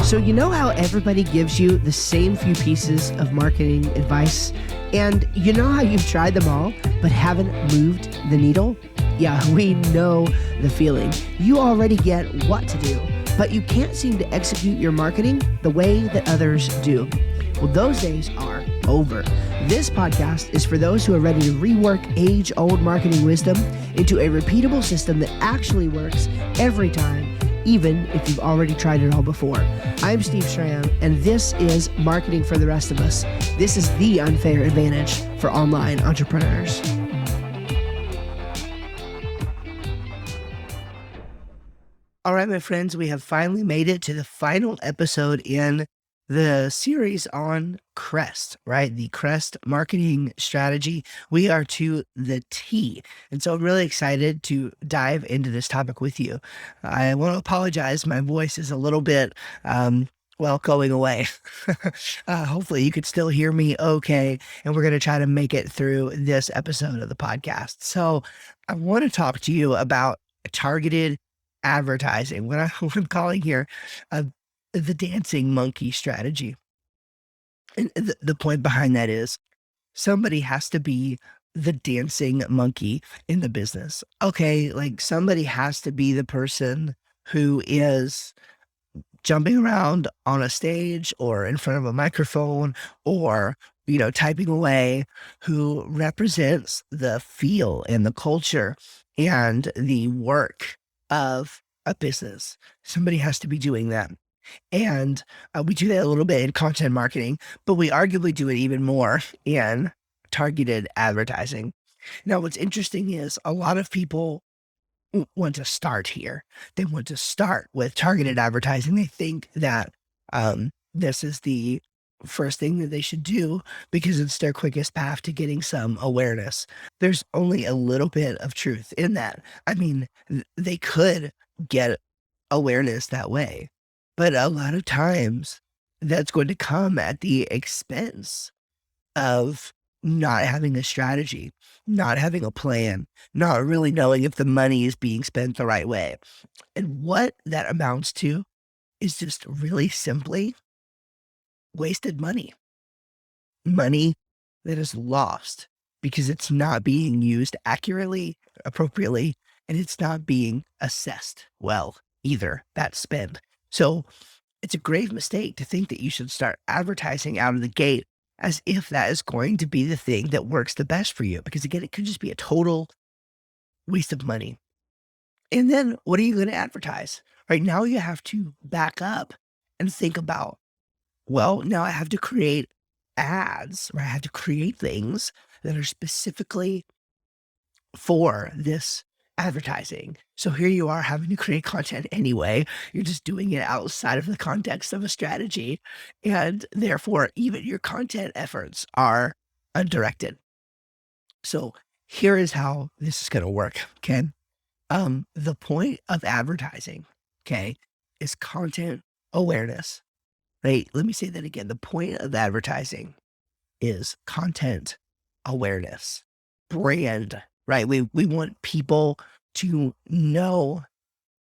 So you know how everybody gives you the same few pieces of marketing advice? And you know how you've tried them all, but haven't moved the needle? Yeah, we know the feeling. You already get what to do, but you can't seem to execute your marketing the way that others do. Well, those days are over. This podcast is for those who are ready to rework age-old marketing wisdom into a repeatable system that actually works every time, even if you've already tried it all before. I'm Steve Schramm, and this is Marketing for the Rest of Us. This is the unfair advantage for online entrepreneurs. All right, my friends, we have finally made it to the final episode in the series on Crest, right? The Crest marketing strategy. We are to the T. And so I'm really excited to dive into this topic with you. I want to apologize. My voice is a little bit, going away. Hopefully you could still hear me okay. And we're going to try to make it through this episode of the podcast. So I want to talk to you about targeted advertising, what I'm calling here the dancing monkey strategy. And the point behind that is somebody has to be the dancing monkey in the business. Okay, like somebody has to be the person who is jumping around on a stage or in front of a microphone or, typing away, who represents the feel and the culture and the work of a business. Somebody has to be doing that. And we do that a little bit in content marketing, but we arguably do it even more in targeted advertising. Now, what's interesting is a lot of people want to start here. They want to start with targeted advertising. They think that this is the first thing that they should do because it's their quickest path to getting some awareness. There's only a little bit of truth in that. I mean, they could get awareness that way, but a lot of times that's going to come at the expense of not having a strategy, not having a plan, not really knowing if the money is being spent the right way. And what that amounts to is just really simply wasted money. Money that is lost because it's not being used accurately, appropriately, and it's not being assessed well either, that spend. So it's a grave mistake to think that you should start advertising out of the gate as if that is going to be the thing that works the best for you. Because again, it could just be a total waste of money. And then what are you going to advertise? Right now you have to back up and think about, well, now I have to create ads, right? I have to create things that are specifically for this advertising. So here you are having to create content anyway. You're just doing it outside of the context of a strategy. And therefore, even your content efforts are undirected. So here is how this is going to work. Okay. The point of advertising, okay, is content awareness, right? Let me say that again. The point of advertising is content awareness, brand, right? We want people to know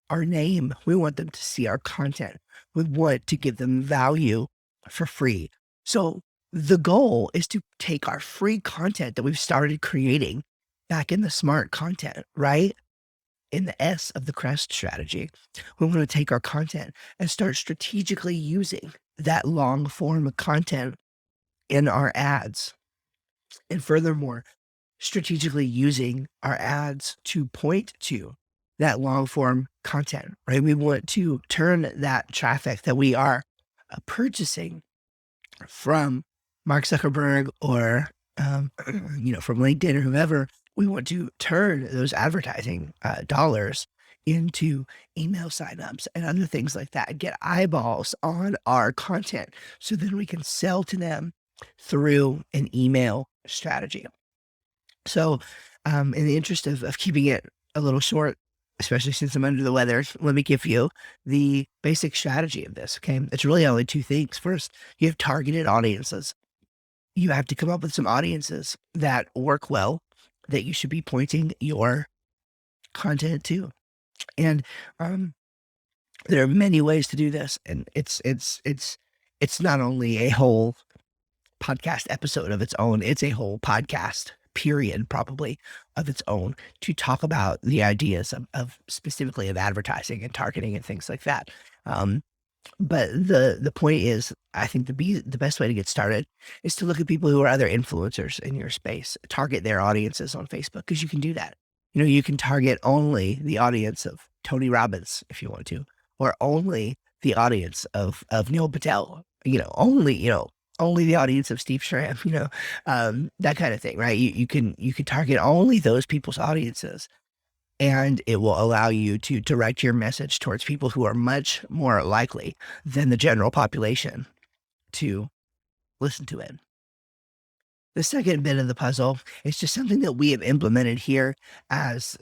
our name. We want them to see our content. We want to give them value for free. So the goal is to take our free content that we've started creating back in the smart content, right? In the S of the Crest strategy. We want to take our content and start strategically using that long form of content in our ads. And furthermore, strategically using our ads to point to that long form content, right? We want to turn that traffic that we are purchasing from Mark Zuckerberg or, from LinkedIn or whoever. We want to turn those advertising dollars into email signups and other things like that, get eyeballs on our content so then we can sell to them through an email strategy. So in the interest of keeping it a little short, especially since I'm under the weather, let me give you the basic strategy of this, okay? It's really only two things. First, you have targeted audiences. You have to come up with some audiences that work well, that you should be pointing your content to. And There are many ways to do this, and it's not only a whole podcast episode of its own, it's a whole podcast period probably of its own to talk about the ideas of specifically of advertising and targeting and things like that. Um, but the point is, I think the best way to get started is to look at people who are other influencers in your space, target their audiences on Facebook because you can do that. You know, you can target only the audience of Tony Robbins if you want to, or only the audience of Neil Patel. Only the audience of Steve Schramm. That kind of thing, right? You can target only those people's audiences, and it will allow you to direct your message towards people who are much more likely than the general population to listen to it. The second bit of the puzzle is just something that we have implemented here as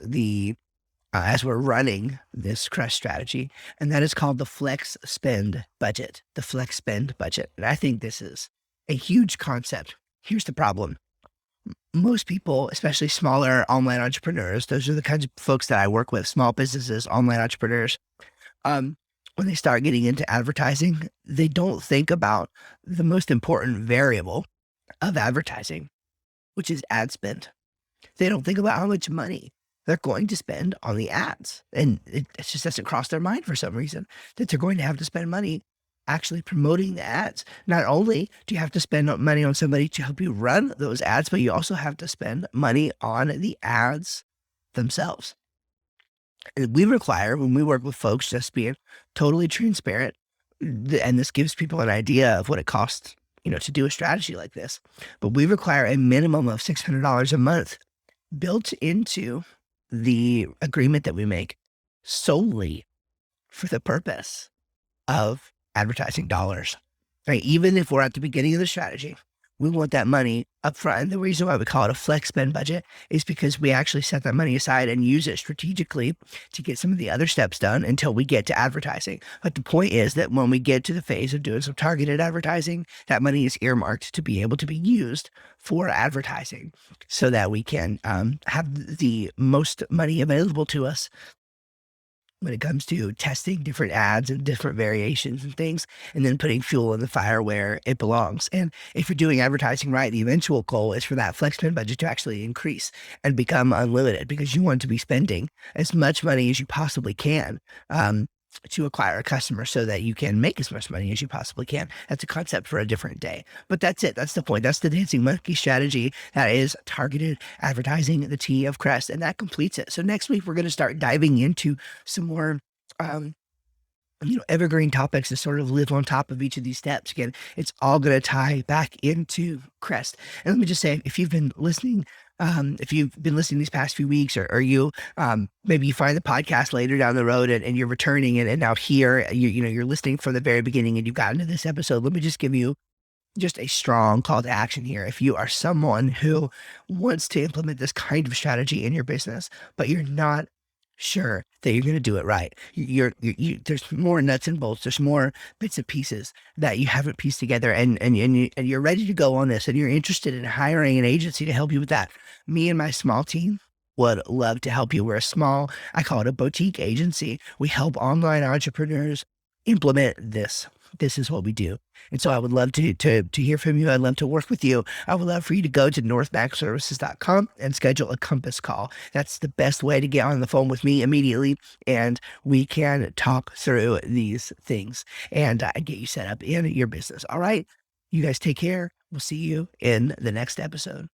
we're running this crush strategy, and that is called the flex spend budget. The flex spend budget, and I think this is a huge concept. Here's the problem: most people, especially smaller online entrepreneurs, those are the kinds of folks that I work with, small businesses, online entrepreneurs. Um, when they start getting into advertising, they don't think about the most important variable of advertising, which is ad spend. They don't think about how much money they're going to spend on the ads. And it just doesn't cross their mind for some reason that they're going to have to spend money actually promoting the ads. Not only do you have to spend money on somebody to help you run those ads, but you also have to spend money on the ads themselves. And we require, when we work with folks, just being totally transparent, and this gives people an idea of what it costs, to do a strategy like this. But we require a minimum of $600 a month built into the agreement that we make solely for the purpose of advertising dollars, right? Even if we're at the beginning of the strategy, we want that money up front. And the reason why we call it a flex spend budget is because we actually set that money aside and use it strategically to get some of the other steps done until we get to advertising. But the point is that when we get to the phase of doing some targeted advertising, that money is earmarked to be able to be used for advertising so that we can have the most money available to us when it comes to testing different ads and different variations and things, and then putting fuel in the fire where it belongs. And if you're doing advertising right, the eventual goal is for that flex spend budget to actually increase and become unlimited, because you want to be spending as much money as you possibly can to acquire a customer so that you can make as much money as you possibly can. That's a concept for a different day. But that's it. That's the point. That's the dancing monkey strategy. That is targeted advertising, the T of Crest, and that completes it. So next week, we're going to start diving into some more evergreen topics to sort of live on top of each of these steps. Again, it's all going to tie back into Crest. And let me just say, if you've been listening these past few weeks, or you maybe you find the podcast later down the road and you're returning and now here you're listening from the very beginning and you've gotten to this episode, let me just give you just a strong call to action here. If you are someone who wants to implement this kind of strategy in your business, but you're not sure that you're going to do it right, there's more nuts and bolts, there's more bits and pieces that you haven't pieced together, and you're ready to go on this, and you're interested in hiring an agency to help you with that, me and my small team would love to help you. We're a small, I call it a boutique agency. We help online entrepreneurs implement this. This is what we do. And so I would love to hear from you. I'd love to work with you. I would love for you to go to northbackservices.com and schedule a Compass call. That's the best way to get on the phone with me immediately, and we can talk through these things and get you set up in your business. All right. You guys take care. We'll see you in the next episode.